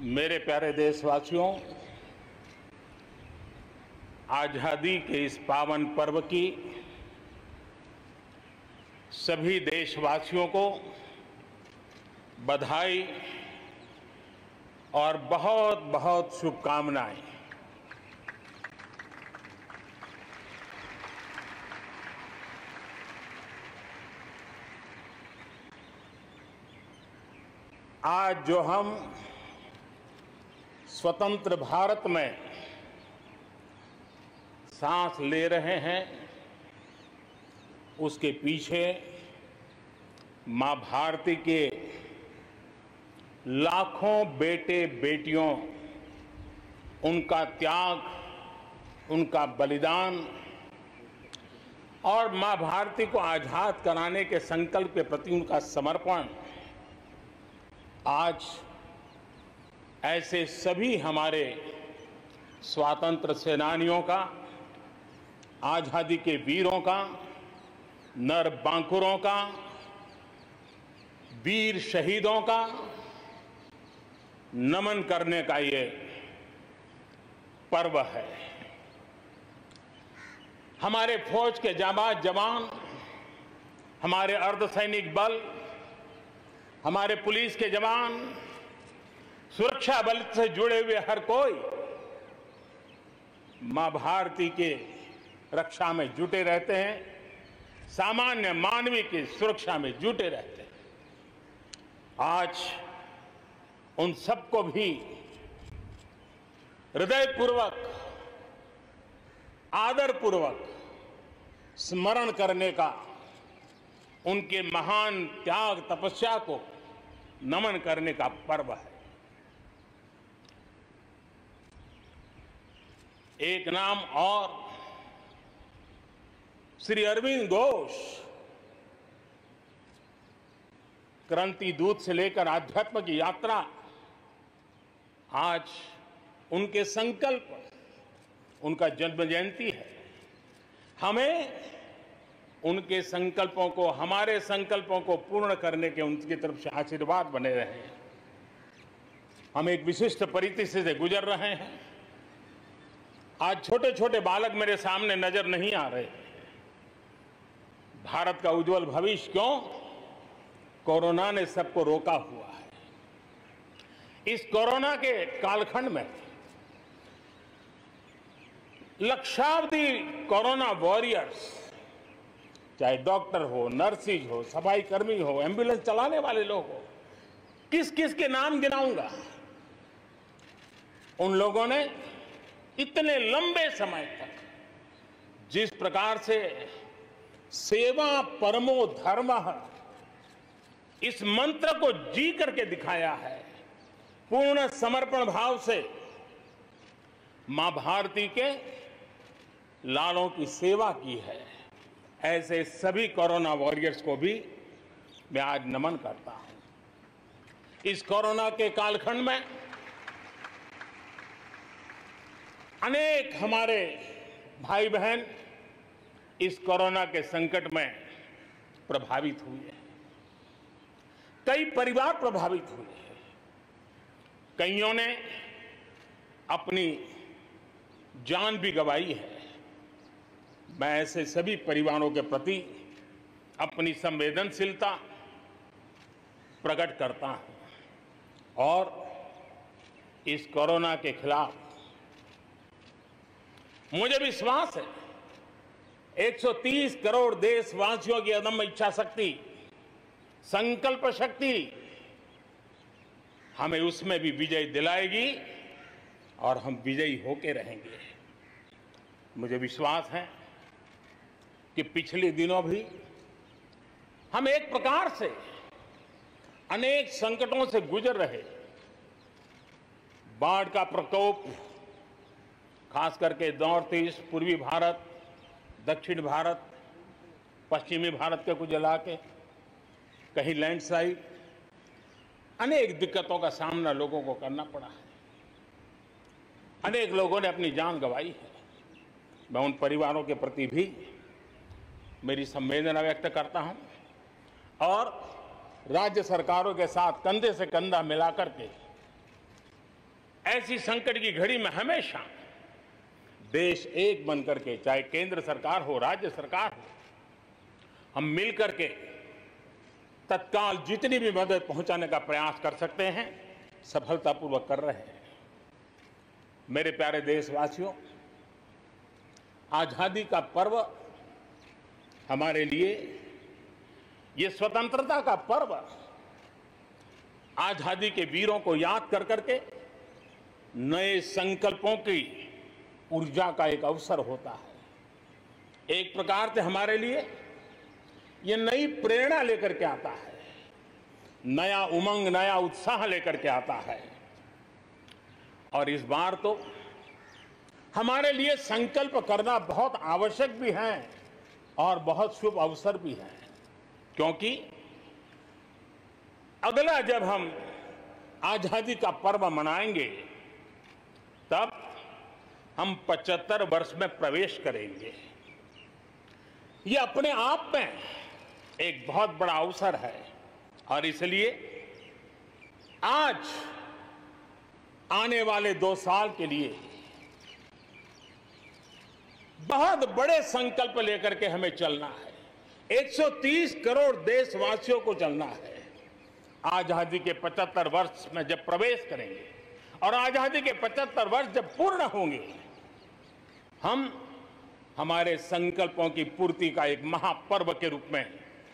मेरे प्यारे देशवासियों, आज़ादी के इस पावन पर्व की सभी देशवासियों को बधाई और बहुत बहुत शुभकामनाएं। आज जो हम स्वतंत्र भारत में सांस ले रहे हैं, उसके पीछे मां भारती के लाखों बेटे बेटियों, उनका त्याग, उनका बलिदान और मां भारती को आजाद कराने के संकल्प के प्रति उनका समर्पण आज ऐसे सभी हमारे स्वातंत्र सेनानियों का, आजादी के वीरों का, नर बांकुरों का, वीर शहीदों का नमन करने का ये पर्व है। हमारे फौज के जाबाज जवान, हमारे अर्धसैनिक बल, हमारे पुलिस के जवान, सुरक्षा बल से जुड़े हुए हर कोई मां भारती के रक्षा में जुटे रहते हैं, सामान्य मानवीय की सुरक्षा में जुटे रहते हैं। आज उन सबको भी हृदयपूर्वक, आदरपूर्वक स्मरण करने का, उनके महान त्याग तपस्या को नमन करने का पर्व है। एक नाम और, श्री अरविंद घोष क्रांति दूत से लेकर आध्यात्म की यात्रा, आज उनके संकल्प, उनका जन्म जयंती है। हमें उनके संकल्पों को, हमारे संकल्पों को पूर्ण करने के उनकी तरफ से आशीर्वाद बने रहे। हम एक विशिष्ट परिस्थिति से गुजर रहे हैं। आज छोटे छोटे बालक मेरे सामने नजर नहीं आ रहे। भारत का उज्जवल भविष्य क्यों? कोरोना ने सबको रोका हुआ है। इस कोरोना के कालखंड में लक्षावधि कोरोना वॉरियर्स, चाहे डॉक्टर हो, नर्सिस हो, सफाई कर्मी हो, एम्बुलेंस चलाने वाले लोग हो, किस किस के नाम गिनाऊंगा। उन लोगों ने इतने लंबे समय तक जिस प्रकार से सेवा परमो धर्मः इस मंत्र को जी करके दिखाया है, पूर्ण समर्पण भाव से मां भारती के लालों की सेवा की है, ऐसे सभी कोरोना वॉरियर्स को भी मैं आज नमन करता हूं। इस कोरोना के कालखंड में अनेक हमारे भाई बहन इस कोरोना के संकट में प्रभावित हुए हैं। कई परिवार प्रभावित हुए हैं। कईयों ने अपनी जान भी गंवाई है। मैं ऐसे सभी परिवारों के प्रति अपनी संवेदनशीलता प्रकट करता हूं और इस कोरोना के खिलाफ मुझे विश्वास है 130 करोड़ देशवासियों की अदम्य इच्छा शक्ति, संकल्प शक्ति हमें उसमें भी विजय दिलाएगी और हम विजयी होके रहेंगे। मुझे विश्वास है कि पिछले दिनों भी हम एक प्रकार से अनेक संकटों से गुजर रहे। बाढ़ का प्रकोप, खास करके नॉर्थ ईस्ट, पूर्वी भारत, दक्षिण भारत, पश्चिमी भारत के कुछ इलाके, कहीं लैंडस्लाइड, अनेक दिक्कतों का सामना लोगों को करना पड़ा है। अनेक लोगों ने अपनी जान गंवाई है। मैं उन परिवारों के प्रति भी मेरी संवेदना व्यक्त करता हूं और राज्य सरकारों के साथ कंधे से कंधा मिलाकर के ऐसी संकट की घड़ी में हमेशा देश एक बनकर के, चाहे केंद्र सरकार हो, राज्य सरकार हो, हम मिलकर के तत्काल जितनी भी मदद पहुंचाने का प्रयास कर सकते हैं, सफलतापूर्वक कर रहे हैं। मेरे प्यारे देशवासियों, आजादी का पर्व हमारे लिए, ये स्वतंत्रता का पर्व आजादी के वीरों को याद कर करके नए संकल्पों की ऊर्जा का एक अवसर होता है। एक प्रकार से हमारे लिए ये नई प्रेरणा लेकर के आता है, नया उमंग, नया उत्साह लेकर के आता है। और इस बार तो हमारे लिए संकल्प करना बहुत आवश्यक भी है और बहुत शुभ अवसर भी है, क्योंकि अगला जब हम आजादी का पर्व मनाएंगे तब हम 75 वर्ष में प्रवेश करेंगे। ये अपने आप में एक बहुत बड़ा अवसर है और इसलिए आज आने वाले 2 साल के लिए बहुत बड़े संकल्प लेकर के हमें चलना है। 130 करोड़ देशवासियों को चलना है। आजादी के 75 वर्ष में जब प्रवेश करेंगे और आजादी के 75 वर्ष जब पूर्ण होंगे, हम हमारे संकल्पों की पूर्ति का एक महापर्व के रूप में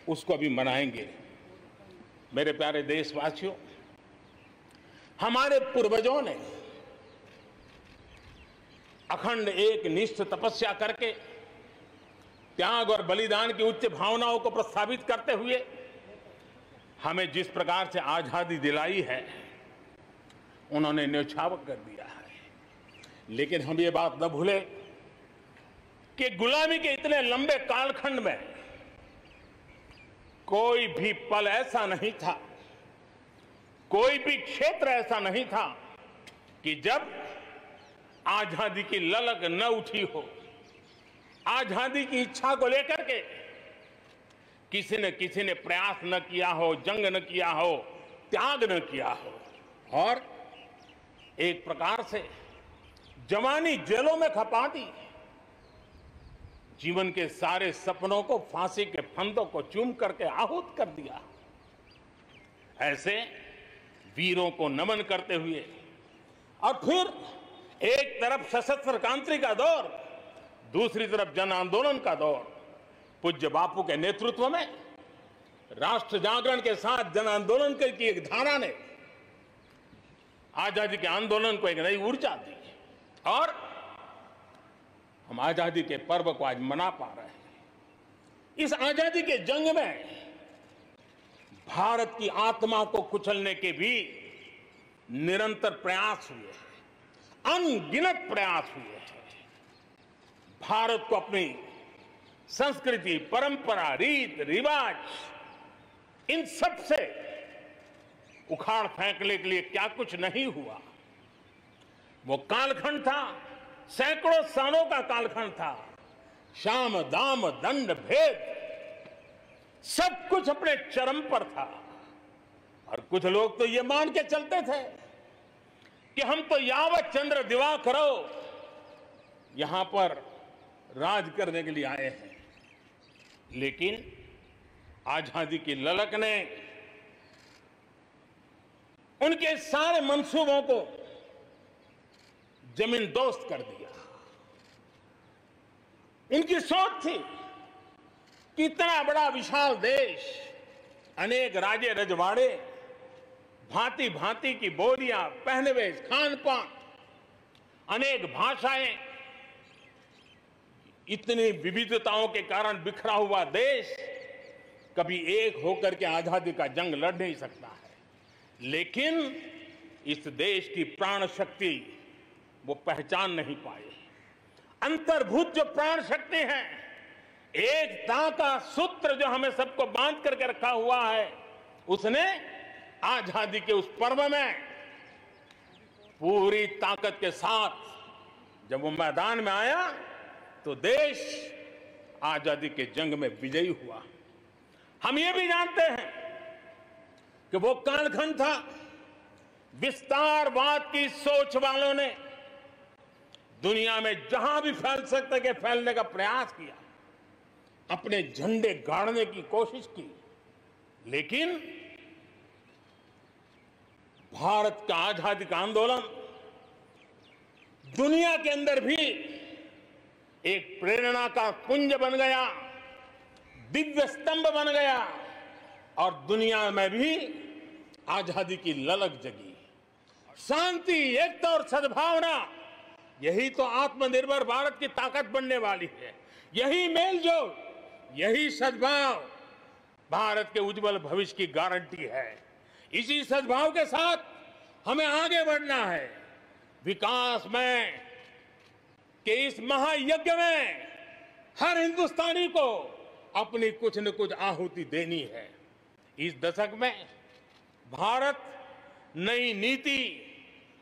उसको भी मनाएंगे। मेरे प्यारे देशवासियों, हमारे पूर्वजों ने अखंड एक निष्ठ तपस्या करके त्याग और बलिदान की उच्च भावनाओं को प्रस्तावित करते हुए हमें जिस प्रकार से आजादी दिलाई है, उन्होंने न्यौछावर कर दिया है। लेकिन हम ये बात न भूलें कि गुलामी के इतने लंबे कालखंड में कोई भी पल ऐसा नहीं था, कोई भी क्षेत्र ऐसा नहीं था कि जब आजादी की ललक न उठी हो, आजादी की इच्छा को लेकर के किसी ने प्रयास न किया हो, जंग न किया हो, त्याग न किया हो और एक प्रकार से जवानी जेलों में खपा दी, जीवन के सारे सपनों को फांसी के फंदों को चूम करके आहूत कर दिया। ऐसे वीरों को नमन करते हुए और फिर एक तरफ सशस्त्र क्रांति का दौर, दूसरी तरफ जन आंदोलन का दौर, पूज्य बापू के नेतृत्व में राष्ट्र जागरण के साथ जन आंदोलन की एक धारा ने आजादी के आंदोलन को एक नई ऊर्जा दी और हम आजादी के पर्व को आज मना पा रहे हैं। इस आजादी के जंग में भारत की आत्मा को कुचलने के भी निरंतर प्रयास हुए हैं, अनगिनत प्रयास हुए हैं। भारत को अपनी संस्कृति, परंपरा, रीत रिवाज, इन सब से उखाड़ फेंकने के लिए क्या कुछ नहीं हुआ। वो कालखंड था, सैकड़ों सालों का कालखंड था। शाम दाम दंड भेद सब कुछ अपने चरम पर था और कुछ लोग तो ये मान के चलते थे कि हम तो यावत चंद्र दिवाकरो यहां पर राज करने के लिए आए हैं। लेकिन आजादी की ललक ने उनके सारे मंसूबों को जमीन दोस्त कर दिया। इनकी सोच थी कि इतना बड़ा विशाल देश, अनेक राजे रजवाड़े, भांति भांति की बोलियां, पहनवेश, खान पान, अनेक भाषाएं, इतनी विविधताओं के कारण बिखरा हुआ देश कभी एक होकर के आजादी का जंग लड़ नहीं सकता है। लेकिन इस देश की प्राण शक्ति वो पहचान नहीं पाए। अंतर्भूत जो प्राण शक्ति है, एकता का सूत्र जो हमें सबको बांध करके रखा हुआ है, उसने आजादी के उस पर्व में पूरी ताकत के साथ जब वो मैदान में आया तो देश आजादी के जंग में विजयी हुआ। हम ये भी जानते हैं कि वो कालखंड था विस्तारवाद की सोच वालों ने दुनिया में जहां भी फैल सकते के फैलने का प्रयास किया, अपने झंडे गाड़ने की कोशिश की, लेकिन भारत का आजादी का आंदोलन दुनिया के अंदर भी एक प्रेरणा का पुंज बन गया, दिव्य स्तंभ बन गया और दुनिया में भी आजादी की ललक जगी। शांति, एकता और सद्भावना, यही तो आत्मनिर्भर भारत की ताकत बनने वाली है। यही मेलजोल, यही सद्भाव भारत के उज्जवल भविष्य की गारंटी है। इसी सद्भाव के साथ हमें आगे बढ़ना है। विकास में के इस महायज्ञ में हर हिंदुस्तानी को अपनी कुछ न कुछ आहुति देनी है। इस दशक में भारत नई नीति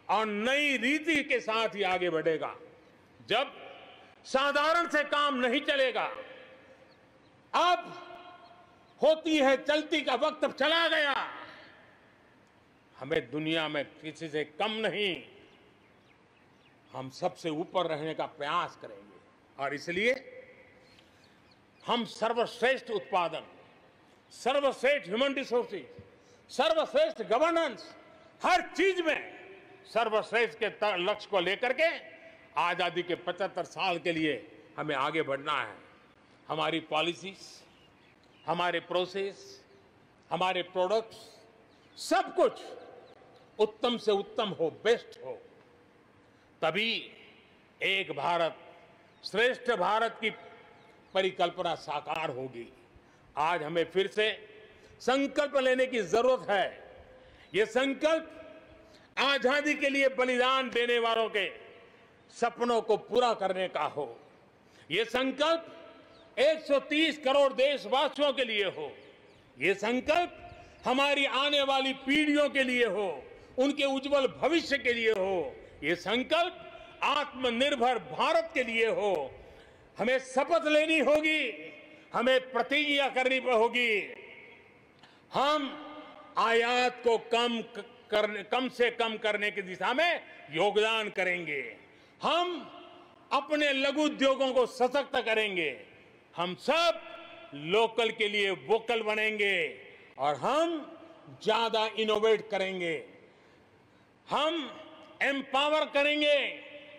और नई रीति के साथ ही आगे बढ़ेगा। जब साधारण से काम नहीं चलेगा, अब होती है चलती का वक्त अब चला गया। हमें दुनिया में किसी से कम नहीं, हम सबसे ऊपर रहने का प्रयास करेंगे और इसलिए हम सर्वश्रेष्ठ उत्पादन, सर्वश्रेष्ठ ह्यूमन रिसोर्सेज, सर्वश्रेष्ठ गवर्नेंस, हर चीज में सर्वश्रेष्ठ के लक्ष्य को लेकर के आजादी के 75 साल के लिए हमें आगे बढ़ना है। हमारी पॉलिसीज, हमारे प्रोसेस, हमारे प्रोडक्ट्स, सब कुछ उत्तम से उत्तम हो, बेस्ट हो, तभी एक भारत श्रेष्ठ भारत की परिकल्पना साकार होगी। आज हमें फिर से संकल्प लेने की जरूरत है। ये संकल्प आजादी के लिए बलिदान देने वालों के सपनों को पूरा करने का हो। ये संकल्प 130 करोड़ देशवासियों के लिए हो। ये संकल्प हमारी आने वाली पीढ़ियों के लिए हो, उनके उज्जवल भविष्य के लिए हो। ये संकल्प आत्मनिर्भर भारत के लिए हो। हमें शपथ लेनी होगी, हमें प्रतिज्ञा करनी होगी। हम आयात को कम से कम करने की दिशा में योगदान करेंगे। हम अपने लघु उद्योगों को सशक्त करेंगे। हम सब लोकल के लिए वोकल बनेंगे और हम ज्यादा इनोवेट करेंगे। हम एम्पावर करेंगे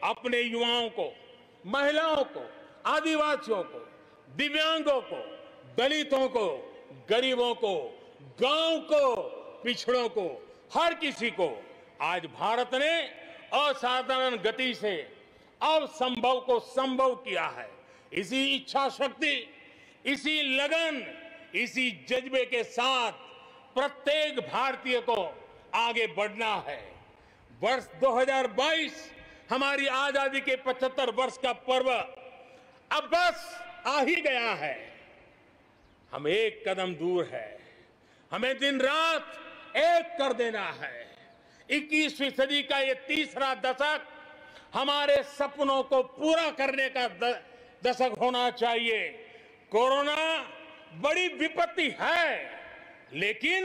अपने युवाओं को, महिलाओं को, आदिवासियों को, दिव्यांगों को, दलितों को, गरीबों को, गांव को, पिछड़ों को, हर किसी को। आज भारत ने असाधारण गति से असंभव को संभव किया है। इसी इच्छा शक्ति, इसी लगन, इसी जज्बे के साथ प्रत्येक भारतीय को आगे बढ़ना है। वर्ष 2022 हमारी आजादी के 75 वर्ष का पर्व अब बस आ ही गया है। हम एक कदम दूर है। हमें दिन रात एक कर देना है। 21वीं सदी का ये तीसरा दशक हमारे सपनों को पूरा करने का दशक होना चाहिए। कोरोना बड़ी विपत्ति है, लेकिन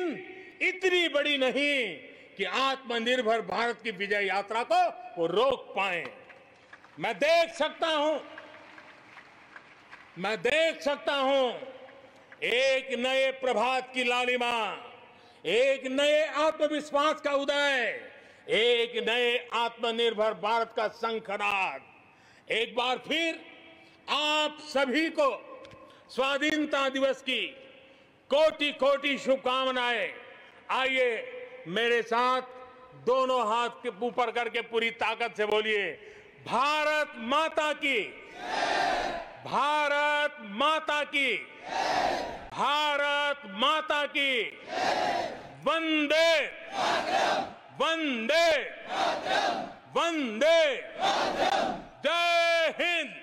इतनी बड़ी नहीं कि आत्मनिर्भर भारत की विजय यात्रा को वो रोक पाए। मैं देख सकता हूं एक नए प्रभात की लालिमा, एक नए आत्मविश्वास का उदय, एक नए आत्मनिर्भर भारत का शंखनाद। एक बार फिर आप सभी को स्वाधीनता दिवस की कोटि कोटि शुभकामनाएं। आइए मेरे साथ दोनों हाथ के ऊपर करके पूरी ताकत से बोलिए, भारत माता की, भारत माता की, भारत माता की, वंदे वंदे वंदे, जय हिंद।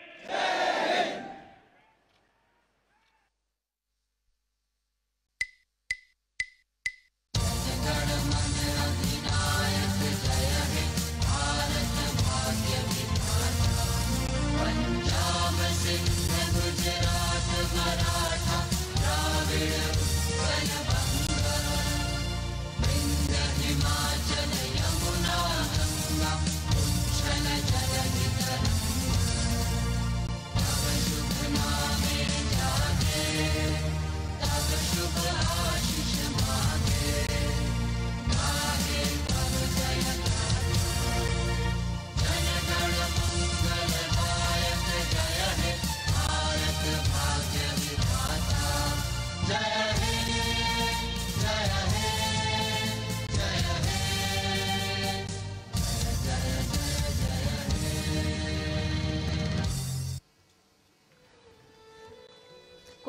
हिमाचल यमुना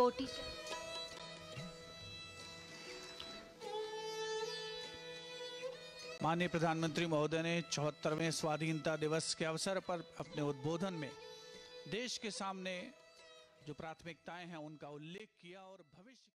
कोटि। माननीय प्रधानमंत्री महोदय ने 74वें स्वाधीनता दिवस के अवसर पर अपने उद्बोधन में देश के सामने जो प्राथमिकताएं हैं उनका उल्लेख किया और भविष्य